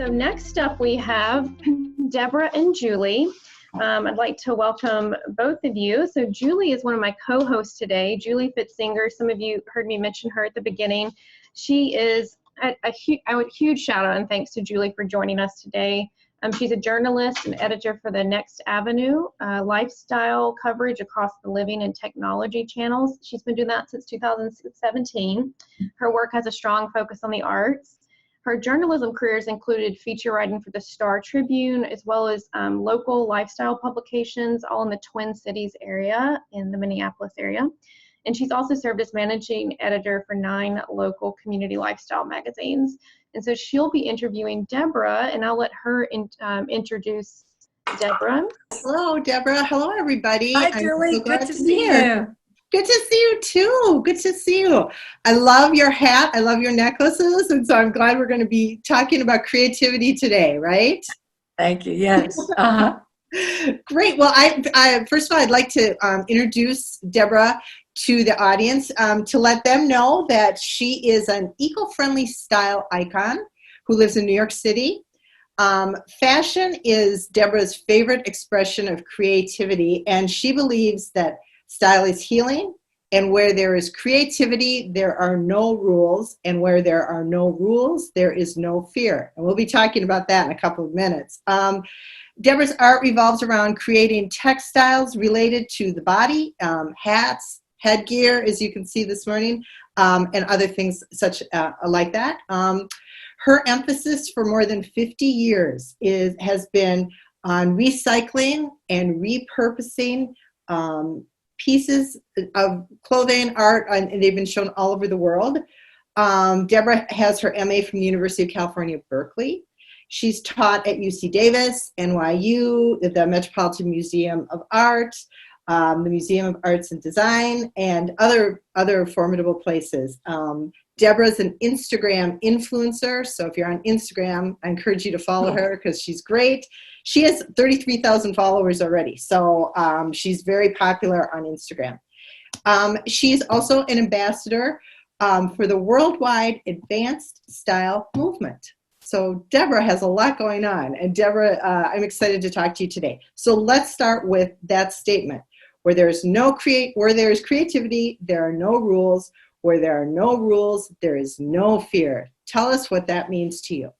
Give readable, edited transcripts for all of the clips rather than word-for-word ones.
So next up we have Debra and Julie. I'd like to welcome both of you. So Julie is one of my co-hosts today. Julie Fitzinger, some of you heard me mention her at the beginning. She is a huge shout out and thanks to Julie for joining us today. She's a journalist and editor for the Next Avenue lifestyle coverage across the living and technology channels. She's been doing that since 2017. Her work has a strong focus on the arts. Her journalism careers included feature writing for the Star Tribune, as well as local lifestyle publications, all in the Twin Cities area, in the Minneapolis area. And she's also served as managing editor for 9 local community lifestyle magazines. And so she'll be interviewing Debra, and I'll let her introduce Debra. Hello, Debra. Hello, everybody. Hi, Julie. So good to see you. Good to see you, too. Good to see you. I love your hat. I love your necklaces. And so I'm glad we're going to be talking about creativity today, right? Thank you. Yes. Uh-huh. Great. Well, I first of all, I'd like to introduce Debra to the audience to let them know that she is an eco-friendly style icon who lives in New York City. Fashion is Debra's favorite expression of creativity, and she believes that style is healing, and where there is creativity, there are no rules, and where there are no rules, there is no fear. And we'll be talking about that in a couple of minutes. Debra's art revolves around creating textiles related to the body, hats, headgear, as you can see this morning, and other things such like that. Her emphasis for more than 50 years has been on recycling and repurposing pieces of clothing, art, and they've been shown all over the world. Debra has her MA from the University of California, Berkeley. She's taught at UC Davis, NYU, the Metropolitan Museum of Art, the Museum of Arts and Design, and other formidable places. Debra's an Instagram influencer, so if you're on Instagram, I encourage you to follow her because she's great. She has 33,000 followers already, so she's very popular on Instagram. She's also an ambassador for the worldwide advanced style movement. So Debra has a lot going on, and Debra, I'm excited to talk to you today. So let's start with that statement. Where there's creativity, there are no rules. Where there are no rules, there is no fear. Tell us what that means to you.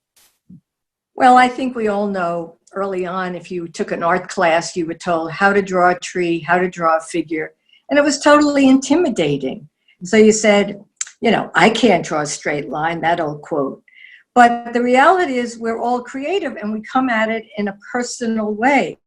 Well, I think we all know early on, if you took an art class, you were told how to draw a tree, how to draw a figure, and it was totally intimidating. So you said, I can't draw a straight line, that old quote. But the reality is we're all creative and we come at it in a personal way,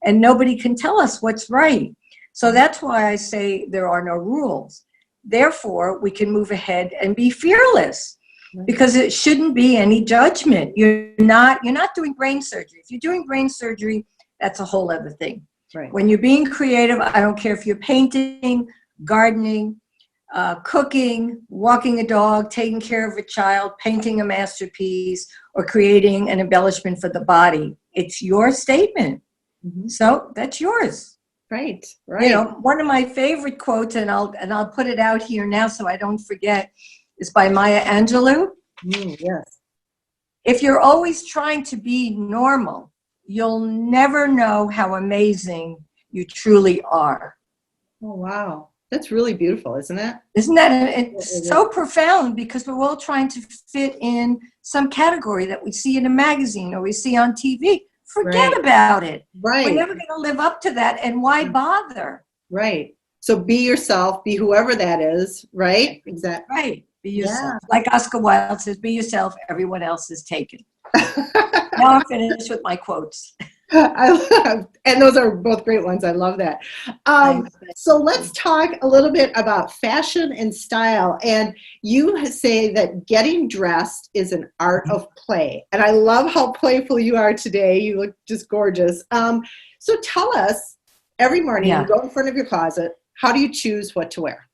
and nobody can tell us what's right. So that's why I say there are no rules. Therefore, we can move ahead and be fearless because it shouldn't be any judgment. You're not doing brain surgery. If you're doing brain surgery, that's a whole other thing. Right. When you're being creative, I don't care if you're painting, gardening, cooking, walking a dog, taking care of a child, painting a masterpiece, or creating an embellishment for the body. It's your statement. Mm-hmm. So that's yours. Right. One of my favorite quotes, and I'll put it out here now so I don't forget, is by Maya Angelou. Yes. If you're always trying to be normal, you'll never know how amazing you truly are. Oh, wow. That's really beautiful, isn't it? Isn't that? It's so profound because we're all trying to fit in some category that we see in a magazine or we see on TV. Forget about it. Right. We're never going to live up to that, and why bother? Right. So be yourself, be whoever that is, right? Exactly. Right. Be yourself. Yeah. Like Oscar Wilde says, be yourself, everyone else is taken. Now I'm finished with my quotes. And those are both great ones. I love that. So let's talk a little bit about fashion and style. And you say that getting dressed is an art of play. And I love how playful you are today. You look just gorgeous. So tell us, every morning you go in front of your closet, how do you choose what to wear?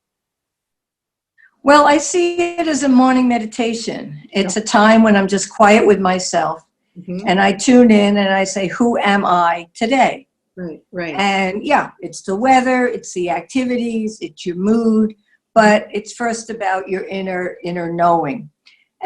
Well, I see it as a morning meditation. It's a time when I'm just quiet with myself. Mm-hmm. And I tune in and I say, who am I today? Right. And it's the weather, it's the activities, it's your mood, but it's first about your inner knowing.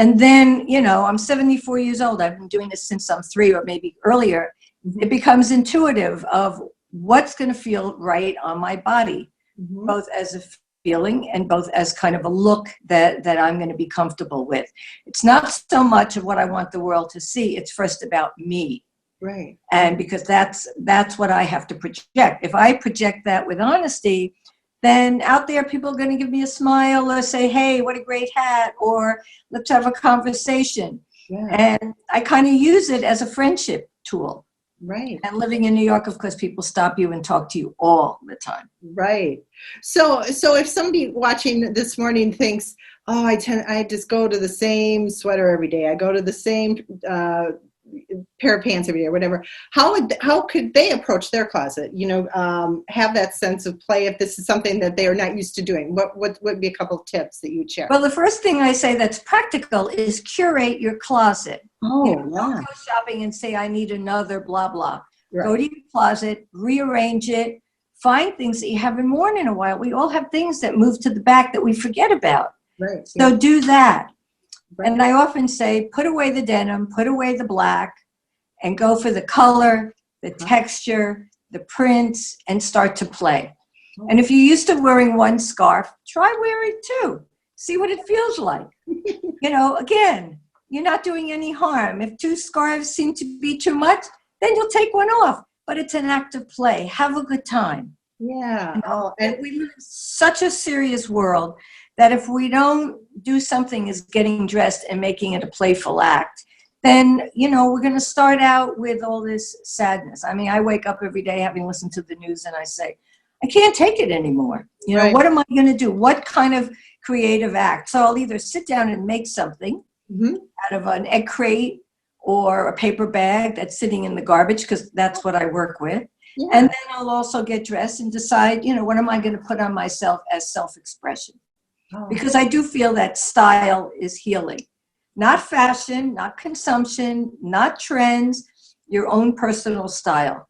And then, I'm 74 years old. I've been doing this since I'm 3 or maybe earlier. It becomes intuitive of what's going to feel right on my body, both as a feeling and both as kind of a look that I'm going to be comfortable with. It's not so much of what I want the world to see. It's first about me. Right. And because that's what I have to project. If I project that with honesty, then out there people are going to give me a smile or say, hey, what a great hat, or let's have a conversation. Yeah. And I kind of use it as a friendship tool. Right. And living in New York, of course, people stop you and talk to you all the time. Right. So if somebody watching this morning thinks, oh, I just go to the same sweater every day, I go to the same pair of pants every day, or whatever, how could they approach their closet? Have that sense of play if this is something that they are not used to doing. What would be a couple of tips that you'd share? Well, the first thing I say that's practical is curate your closet. Don't go shopping and say, I need another blah, blah. Right. Go to your closet, rearrange it, find things that you haven't worn in a while. We all have things that move to the back that we forget about. Right. So do that. Right. And I often say, put away the denim, put away the black, and go for the color, the texture, the prints, and start to play. And if you're used to wearing one scarf, try wearing 2. See what it feels like. Again, you're not doing any harm. If 2 scarves seem to be too much, then you'll take one off. But it's an act of play. Have a good time. Yeah. And we live in such a serious world that if we don't do something as getting dressed and making it a playful act, then, we're going to start out with all this sadness. I mean, I wake up every day having listened to the news and I say, I can't take it anymore. Right. What am I going to do? What kind of creative act? So I'll either sit down and make something out of an egg crate or a paper bag that's sitting in the garbage, because that's what I work with. Yeah. And then I'll also get dressed and decide, what am I going to put on myself as self-expression? Because I do feel that style is healing. Not fashion, not consumption, not trends, your own personal style.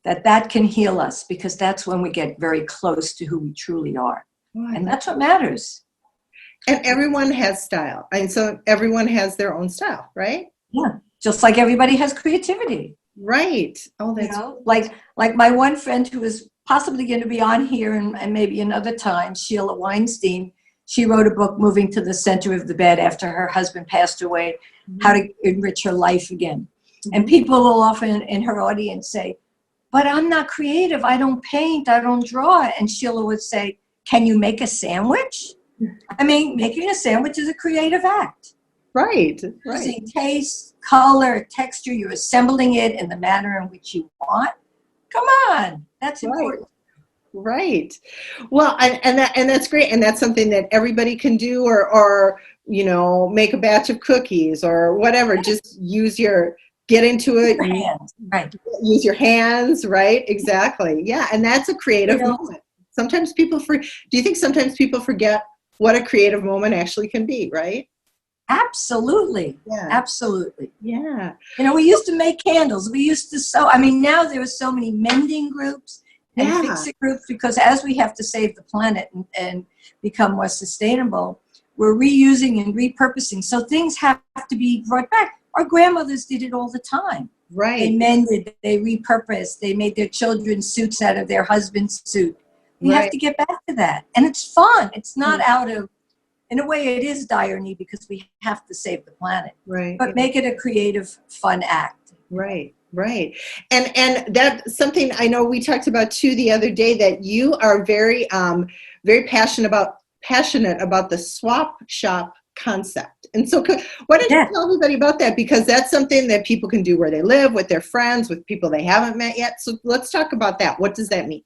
That can heal us, because that's when we get very close to who we truly are. Right. And that's what matters. And everyone has style. And so everyone has their own style, right? Yeah. Just like everybody has creativity. Right. Oh, that's like my one friend who is possibly going to be on here and maybe another time, Sheila Weinstein. She wrote a book, Moving to the Center of the Bed, after her husband passed away, how to enrich her life again. And people will often in her audience say, but I'm not creative. I don't paint. I don't draw. And Sheila would say, can you make a sandwich? I mean, making a sandwich is a creative act. Right. Using taste, color, texture, you're assembling it in the manner in which you want. Come on. That's important. Right. Well, and that's great. And that's something that everybody can do, or make a batch of cookies or whatever. Just get into it. Use your hands. Right. Use your hands. Right. Exactly. Yeah. And that's a creative moment. Sometimes do you think sometimes people forget what a creative moment actually can be? Right. Absolutely. Yeah. Absolutely. Yeah. We used to make candles. We used to sew. I mean, now there are so many mending groups and fix-it groups, because as we have to save the planet and become more sustainable, we're reusing and repurposing. So things have to be brought back. Our grandmothers did it all the time. Right. They mended, they repurposed, they made their children's suits out of their husband's suit. We have to get back to that. And it's fun. It's not out of, in a way it is dire need, because we have to save the planet. Right. But make it a creative, fun act. Right. Right. And that's something I know we talked about too the other day, that you are very, very passionate about the swap shop concept. And so why don't you tell everybody about that? Because that's something that people can do where they live, with their friends, with people they haven't met yet. So let's talk about that. What does that mean?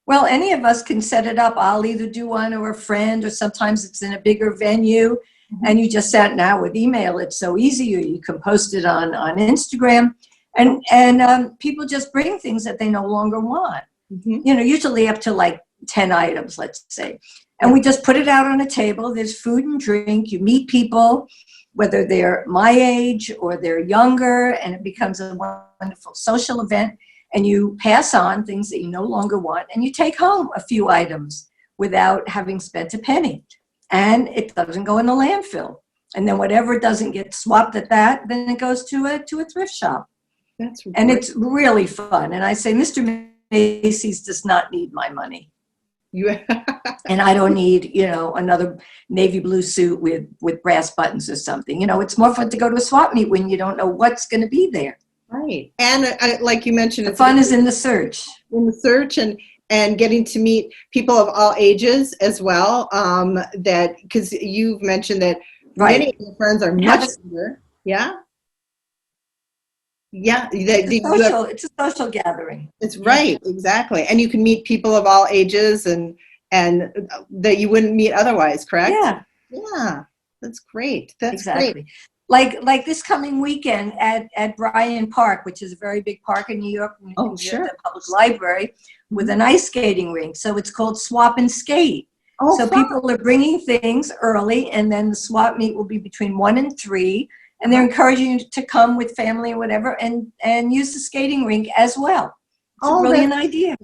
Well, any of us can set it up. I'll either do one or a friend, or sometimes it's in a bigger venue. And you just sat now with email. It's so easy. Or you can post it on Instagram. And people just bring things that they no longer want, usually up to like 10 items, let's say. And we just put it out on a table. There's food and drink. You meet people, whether they're my age or they're younger, and it becomes a wonderful social event. And you pass on things that you no longer want, and you take home a few items without having spent a penny. And it doesn't go in the landfill. And then whatever doesn't get swapped at that, then it goes to a thrift shop. That's And great. it's really fun. And I say, Mr. Macy's does not need my money. You And I don't need, another navy blue suit with brass buttons or something. It's more fun to go to a swap meet when you don't know what's going to be there. right. And like you mentioned, The it's fun is in the search. And getting to meet people of all ages as well. That because you've mentioned that Right. many of your friends are much younger. Yeah. Yeah. It's a social gathering. It's right. Exactly. And you can meet people of all ages and that you wouldn't meet otherwise, correct? Yeah. Yeah. That's great. That's Exactly. great. Like this coming weekend at Bryan Park, which is a very big park in New York, Oh, near sure. the public library, with an ice skating rink. So it's called Swap and Skate. Oh, So fun. people are bringing things early, and then the swap meet will be between 1 and 3, and they're encouraging you to come with family or whatever and use the skating rink as well. It's a brilliant idea.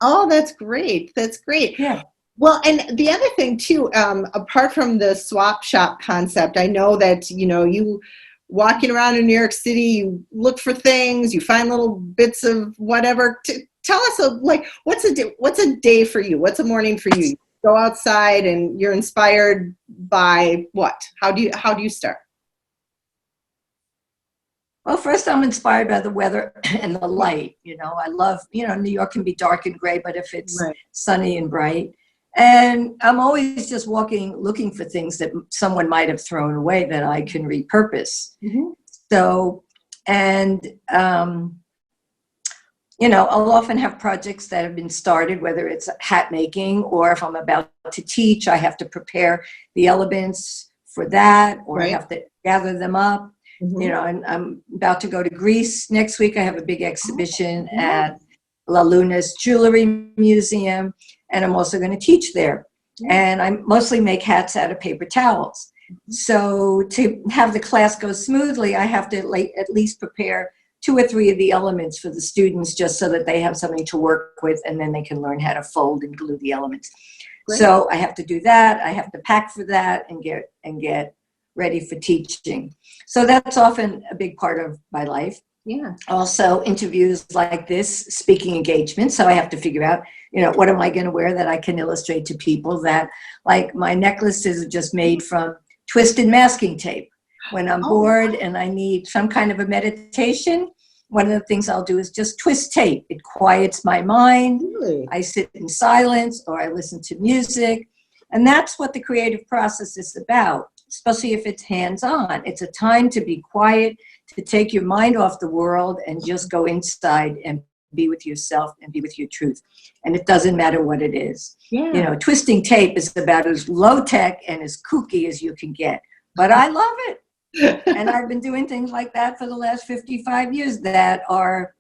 Oh, that's great. That's great. Yeah. Well, and the other thing too, apart from the swap shop concept, I know that, you walking around in New York City, you look for things, you find little bits of whatever. Tell us, what's a day for you? What's a morning for you? You go outside and you're inspired by what? How do you start? Well, first I'm inspired by the weather and the light. I love, New York can be dark and gray, but if it's Right. sunny and bright. And I'm always just walking, looking for things that someone might have thrown away that I can repurpose. Mm-hmm. So, and, I'll often have projects that have been started, whether it's hat making or if I'm about to teach, I have to prepare the elements for that, or Right. I have to gather them up. Mm-hmm. And I'm about to go to Greece next week. I have a big exhibition at La Luna's Jewelry Museum, and I'm also going to teach there. And I mostly make hats out of paper towels. So to have the class go smoothly, I have to at least prepare 2 or 3 of the elements for the students, just so that they have something to work with, and then they can learn how to fold and glue the elements. Great. So I have to do that. I have to pack for that and get ready for teaching. So that's often a big part of my life. Yeah. Also interviews like this, speaking engagements. So I have to figure out, what am I going to wear that I can illustrate to people that, like, my necklaces are just made from twisted masking tape. When I'm bored and I need some kind of a meditation, one of the things I'll do is just twist tape. It quiets my mind. Really? I sit in silence or I listen to music. And that's what the creative process is about, especially if it's hands-on. It's a time to be quiet, to take your mind off the world and just go inside and be with yourself and be with your truth. And it doesn't matter what it is. Yeah. Twisting tape is about as low-tech and as kooky as you can get. But I love it. And I've been doing things like that for the last 55 years that are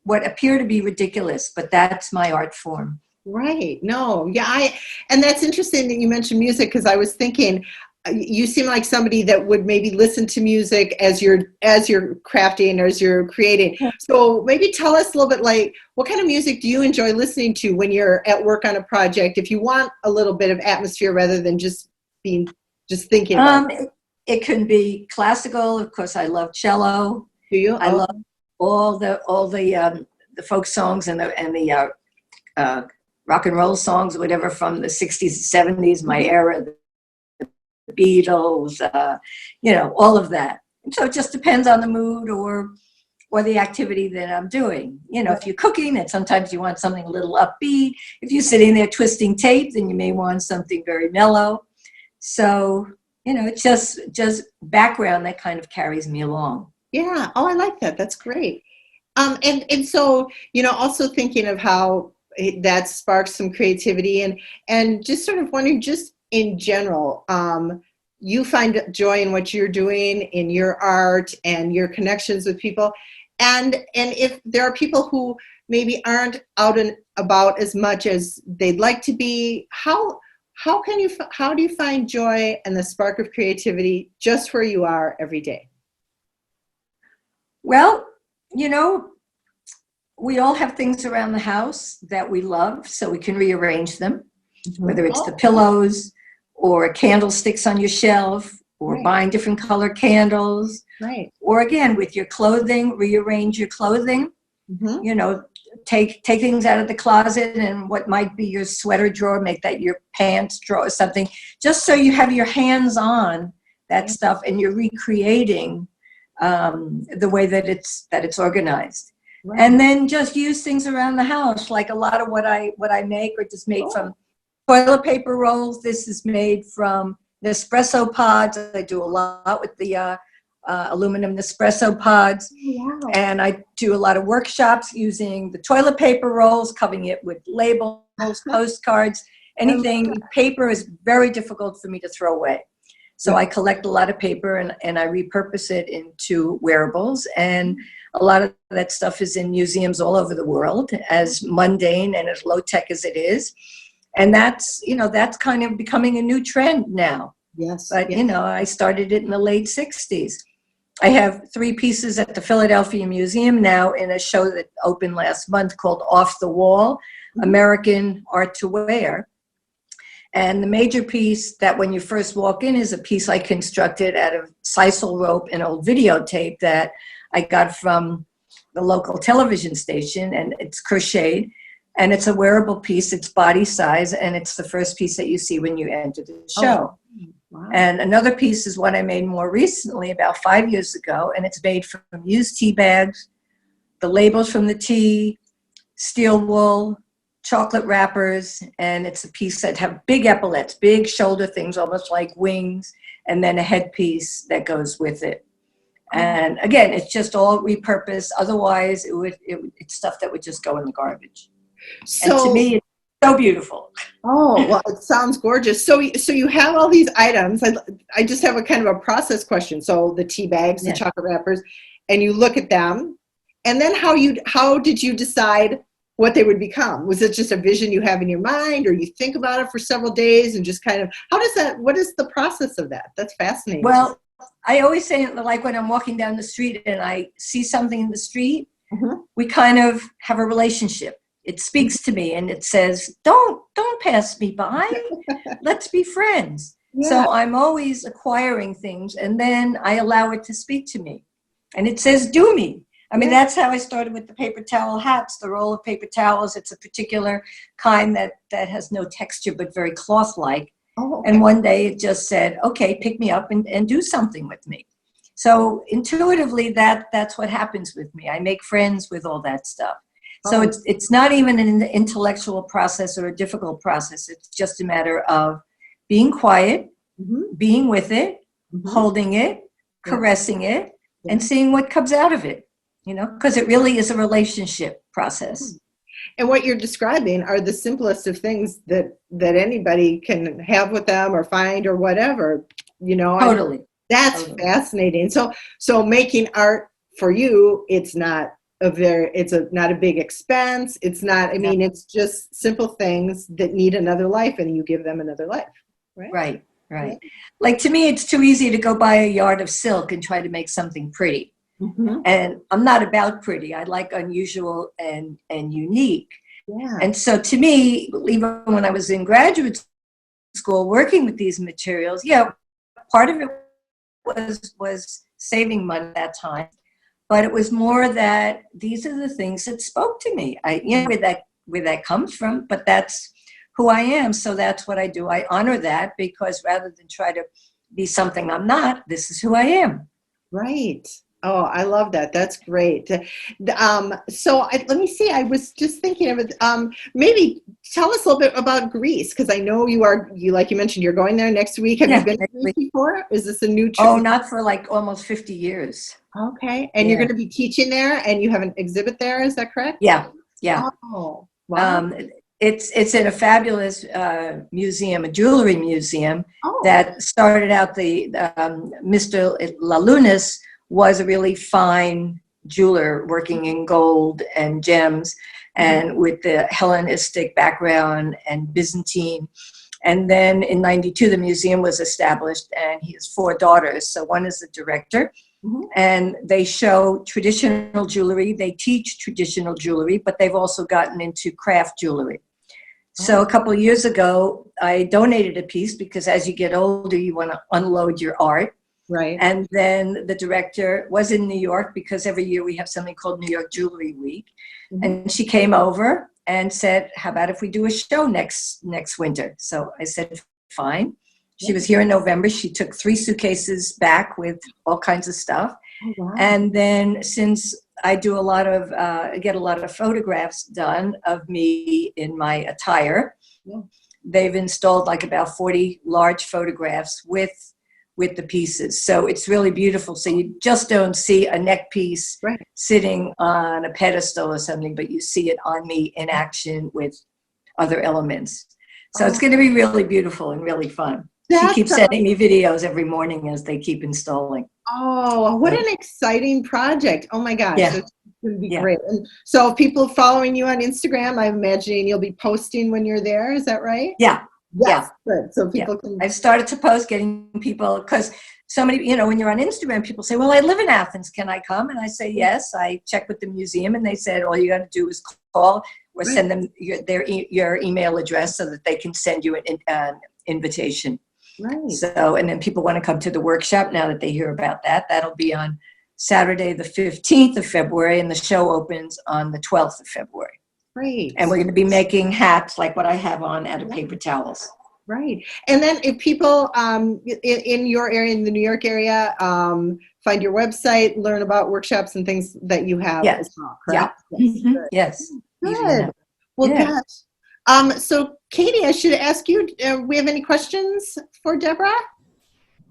what appear to be ridiculous, but that's my art form. Right. No. Yeah. And that's interesting that you mentioned music, because I was thinking, you seem like somebody that would maybe listen to music as you're crafting or as you're creating. So maybe tell us a little bit, like, what kind of music do you enjoy listening to when you're at work on a project, if you want a little bit of atmosphere rather than just thinking about it? It can be classical. Of course, I love cello. Do you? I love all the folk songs and the rock and roll songs, whatever, from the 60s and 70s, my era, the Beatles, all of that. And so it just depends on the mood or the activity that I'm doing. If you're cooking, then sometimes you want something a little upbeat. If you're sitting there twisting tape, then you may want something very mellow. So, it's just background that kind of carries me along. Yeah. Oh, I like that. That's great. And so, also thinking of how that sparks some creativity and just sort of wondering, just in general, you find joy in what you're doing, in your art and your connections with people. And if there are people who maybe aren't out and about as much as they'd like to be, how do you find joy and the spark of creativity just where you are every day? Well, we all have things around the house that we love, so we can rearrange them, whether it's the pillows or candlesticks on your shelf or Right. buying different color candles, Right. or again, with your clothing, rearrange your clothing, Mm-hmm. you know, take things out of the closet and what might be your sweater drawer, make that your pants drawer or something, just so you have your hands on that stuff and you're recreating the way that it's organized. Right. And then just use things around the house, like a lot of what I make are just made from toilet paper rolls. This is made from Nespresso pods. I do a lot with the aluminum Nespresso pods. Wow. And I do a lot of workshops using the toilet paper rolls, covering it with labels, postcards, anything. Paper is very difficult for me to throw away. So I collect a lot of paper and I repurpose it into wearables. And a lot of that stuff is in museums all over the world, as mundane and as low tech as it is. And that's kind of becoming a new trend now. Yes. But, I started it in the late 60s. I have 3 pieces at the Philadelphia Museum now in a show that opened last month called Off the Wall, American Art to Wear. And the major piece that when you first walk in is a piece I constructed out of sisal rope and old videotape that I got from the local television station, and it's crocheted. And it's a wearable piece, it's body size, and it's the first piece that you see when you enter the show. Oh, wow. And another piece is what I made more recently, about 5 years ago, and it's made from used tea bags, the labels from the tea, steel wool, chocolate wrappers, and it's a piece that have big epaulets, big shoulder things, almost like wings, and then a headpiece that goes with it. And again, it's just all repurposed. Otherwise, it's stuff that would just go in the garbage. So, and to me, it's so beautiful. Oh, well, it sounds gorgeous. So you have all these items. I just have a kind of a process question. So the tea bags, the chocolate wrappers, and you look at them, and then how did you decide what they would become? Was it just a vision you have in your mind, or you think about it for several days and just kind of, what is the process of that? That's fascinating. Well, I always say, like when I'm walking down the street and I see something in the street, we kind of have a relationship. It speaks to me and it says, don't pass me by. Let's be friends. Yeah. So I'm always acquiring things, and then I allow it to speak to me. And it says, do me. I mean, that's how I started with the paper towel hats, the roll of paper towels. It's a particular kind that has no texture, but very cloth-like. Oh, okay. And one day it just said, okay, pick me up and do something with me. So intuitively, that's what happens with me. I make friends with all that stuff. So it's not even an intellectual process or a difficult process. It's just a matter of being quiet, being with it, holding it, caressing it, and seeing what comes out of it, because it really is a relationship process. And what you're describing are the simplest of things that anybody can have with them or find or whatever, Totally. That's fascinating. So making art for you, it's not not a big expense. It's not, it's just simple things that need another life, and you give them another life. Right. Right. Like, to me, it's too easy to go buy a yard of silk and try to make something pretty. And I'm not about pretty. I like unusual and unique. Yeah. And so to me, even when I was in graduate school working with these materials, part of it was saving money at that time. But it was more that these are the things that spoke to me. Where that comes from, but that's who I am. So that's what I do. I honor that, because rather than try to be something I'm not, this is who I am. Right. Oh, I love that. That's great. So let me see. I was just thinking of it. Maybe tell us a little bit about Greece, because I know you like you mentioned, you're going there next week. Have you been to Greece before? Is this a new trip? Oh, not for like almost 50 years. Okay. And you're going to be teaching there, and you have an exhibit there. Is that correct? Yeah. Oh, wow. It's in a fabulous museum, a jewelry museum that started out Mr. Lalunas was a really fine jeweler working in gold and gems and with the Hellenistic background and Byzantine. And then in 92, the museum was established, and he has 4 daughters. So one is the director, and they show traditional jewelry. They teach traditional jewelry, but they've also gotten into craft jewelry. So a couple of years ago, I donated a piece because as you get older, you want to unload your art. Right. And then the director was in New York because every year we have something called New York Jewelry Week. And she came over and said, how about if we do a show next winter? So I said, fine. She was here in November. She took 3 suitcases back with all kinds of stuff. Oh, wow. And then since I do get a lot of photographs done of me in my attire, they've installed like about 40 large photographs with the pieces. So it's really beautiful. So you just don't see a neck piece sitting on a pedestal or something, but you see it on me in action with other elements. So it's going to be really beautiful and really fun. She keeps sending me videos every morning as they keep installing. Oh, what an exciting project. Oh my gosh. Yeah. It's going to be great. And so if people following you on Instagram, I'm imagining you'll be posting when you're there. Is that right? Yeah. Yes. Good. So people can. I've started to post, getting people, because so many, when you're on Instagram, people say, well, I live in Athens. Can I come? And I say, yes. I checked with the museum and they said, all you got to do is call or send them your email address so that they can send you an invitation. Right. So, and then people want to come to the workshop now that they hear about that. That'll be on Saturday, the 15th of February, and the show opens on the 12th of February. Great. And we're going to be making hats like what I have on out of paper towels. Right. And then if people in your area, in the New York area, find your website, learn about workshops and things that you have as well, correct? Yes. Good. Well, gosh. So, Katie, I should ask you, we have any questions for Debra?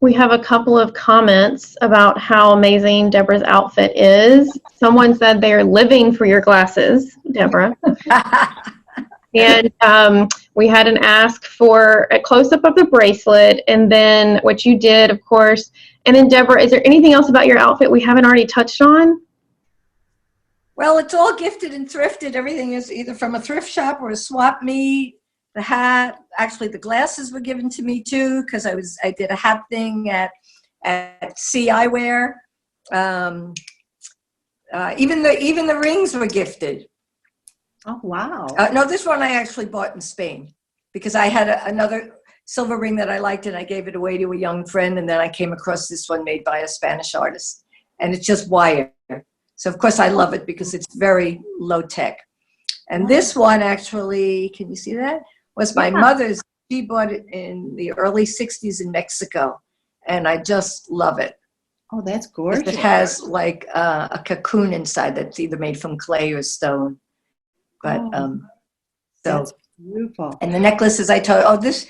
We have a couple of comments about how amazing Debra's outfit is. Someone said they are living for your glasses, Debra. And we had an ask for a close-up of the bracelet, and then what you did, of course. And then, Debra, is there anything else about your outfit we haven't already touched on? Well, it's all gifted and thrifted. Everything is either from a thrift shop or a swap meet. The hat, actually, the glasses were given to me too because I did a hat thing at C Eyewear. Even the rings were gifted. Oh wow! No, this one I actually bought in Spain because I had another silver ring that I liked and I gave it away to a young friend, and then I came across this one made by a Spanish artist, and it's just wire. So of course I love it because it's very low tech. And this one actually, can you see that? Was my mother's. She bought it in the early 60s in Mexico, and I just love it. Oh, that's gorgeous. It has like a cocoon inside that's either made from clay or stone. But that's beautiful. And the necklace, as I told, this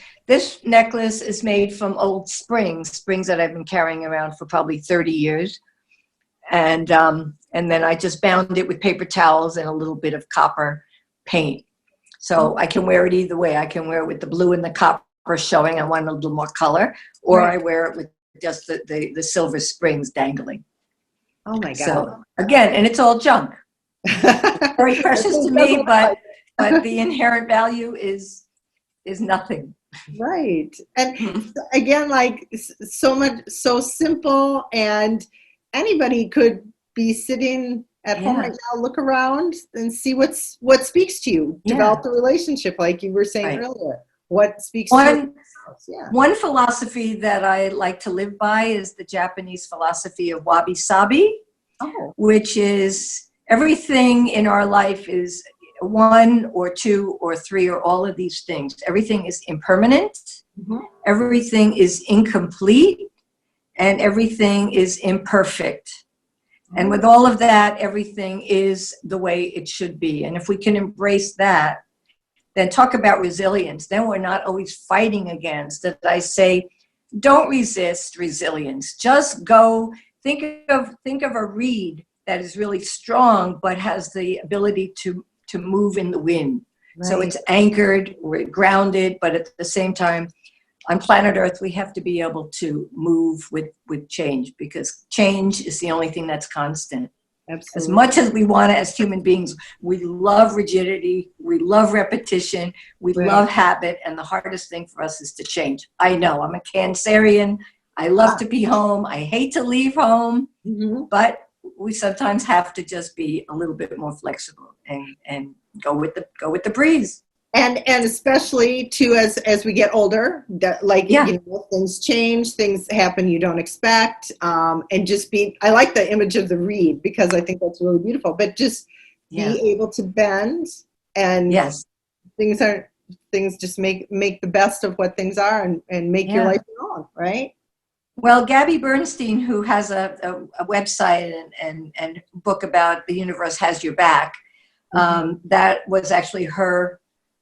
necklace is made from old springs that I've been carrying around for probably 30 years. And then I just bound it with paper towels and a little bit of copper paint. So I can wear it either way. I can wear it with the blue and the copper showing. I want a little more color. Or I wear it with just the silver springs dangling. Oh my God. So again, and it's all junk. Very precious to me, but the inherent value is nothing. Right. And again, like so simple, and anybody could be sitting at home right now, look around and see what speaks to you. Develop the relationship, like you were saying earlier. What speaks to you? One philosophy that I like to live by is the Japanese philosophy of wabi-sabi, which is everything in our life is one or two or three or all of these things. Everything is impermanent. Everything is incomplete. And everything is imperfect. And with all of that, everything is the way it should be. And if we can embrace that, then talk about resilience. Then we're not always fighting against it. I say, don't resist resilience. Just go, think of a reed that is really strong, but has the ability to move in the wind. Right. So it's anchored, we're grounded, but at the same time, on planet Earth, we have to be able to move with change, because change is the only thing that's constant. Absolutely. As much as we want it as human beings, we love rigidity, we love repetition, we love habit, and the hardest thing for us is to change. I know, I'm a Cancerian. I love to be home. I hate to leave home, but we sometimes have to just be a little bit more flexible and go with the breeze. And especially too as we get older, that like things change, things happen you don't expect, and just I like the image of the reed because I think that's really beautiful. But just be able to bend, and things just make the best of what things are, and make your life your own, right? Well, Gabby Bernstein, who has a website and book about the universe has your back, that was actually her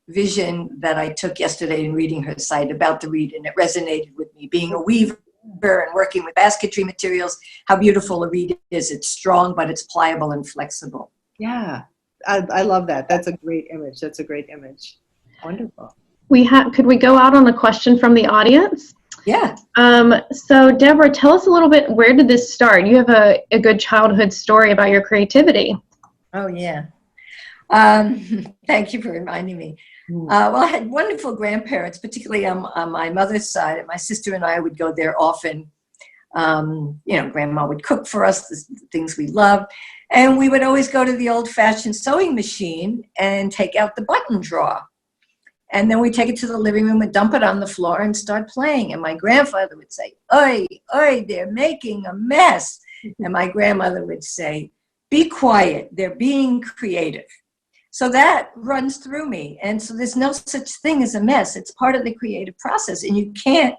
vision that I took yesterday in reading her site about the reed, and it resonated with me. Being a weaver and working with basketry materials, how beautiful a reed is. It's strong, but it's pliable and flexible. Yeah, I love that. That's a great image. That's a great image. Wonderful. Could we go out on a question from the audience? Yeah. So Deborah, tell us a little bit, where did this start? You have a good childhood story about your creativity. Oh, yeah. Thank you for reminding me. Well, I had wonderful grandparents, particularly on my mother's side, and my sister and I would go there often. Grandma would cook for us the things we loved, and we would always go to the old-fashioned sewing machine and take out the button drawer. And then we'd take it to the living room and dump it on the floor and start playing. And my grandfather would say, "Oi, oi, they're making a mess." And my grandmother would say, "Be quiet, they're being creative." So that runs through me. And so there's no such thing as a mess. It's part of the creative process, and you can't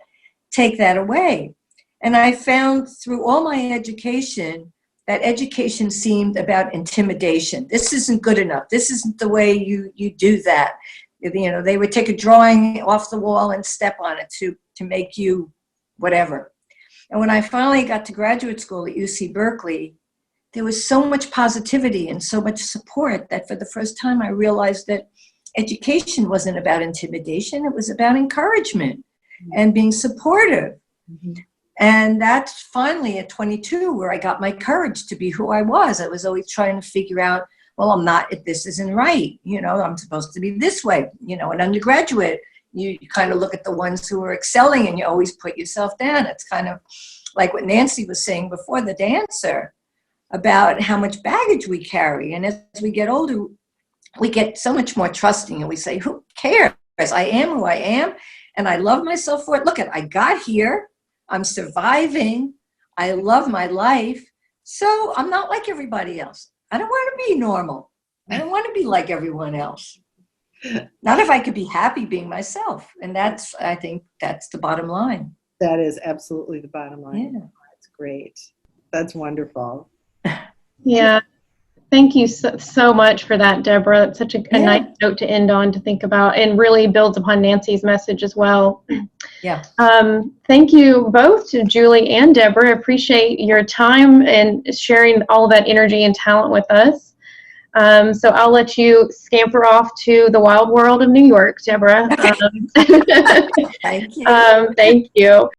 take that away. And I found through all my education that education seemed about intimidation. This isn't good enough. This isn't the way you do that. They would take a drawing off the wall and step on it to make you whatever. And when I finally got to graduate school at UC Berkeley, there was so much positivity and so much support that for the first time I realized that education wasn't about intimidation. It was about encouragement and being supportive. Mm-hmm. And that's finally at 22 where I got my courage to be who I was. I was always trying to figure out, well, I'm not, if this isn't right, I'm supposed to be this way. An undergraduate, you kind of look at the ones who are excelling and you always put yourself down. It's kind of like what Nancy was saying before, the dancer, about how much baggage we carry. And as we get older, we get so much more trusting and we say, who cares? I am who I am and I love myself for it. Look, I got here, I'm surviving, I love my life, so I'm not like everybody else. I don't want to be normal. I don't want to be like everyone else. Not if I could be happy being myself. And I think that's the bottom line. That is absolutely the bottom line. Yeah. That's great. That's wonderful. Yeah. Thank you so much for that, Deborah. That's such a nice note to end on, to think about, and really builds upon Nancy's message as well. Yeah. Thank you both, to Julie and Deborah. Appreciate your time and sharing all that energy and talent with us. So I'll let you scamper off to the wild world of New York, Deborah. Thank you. Thank you.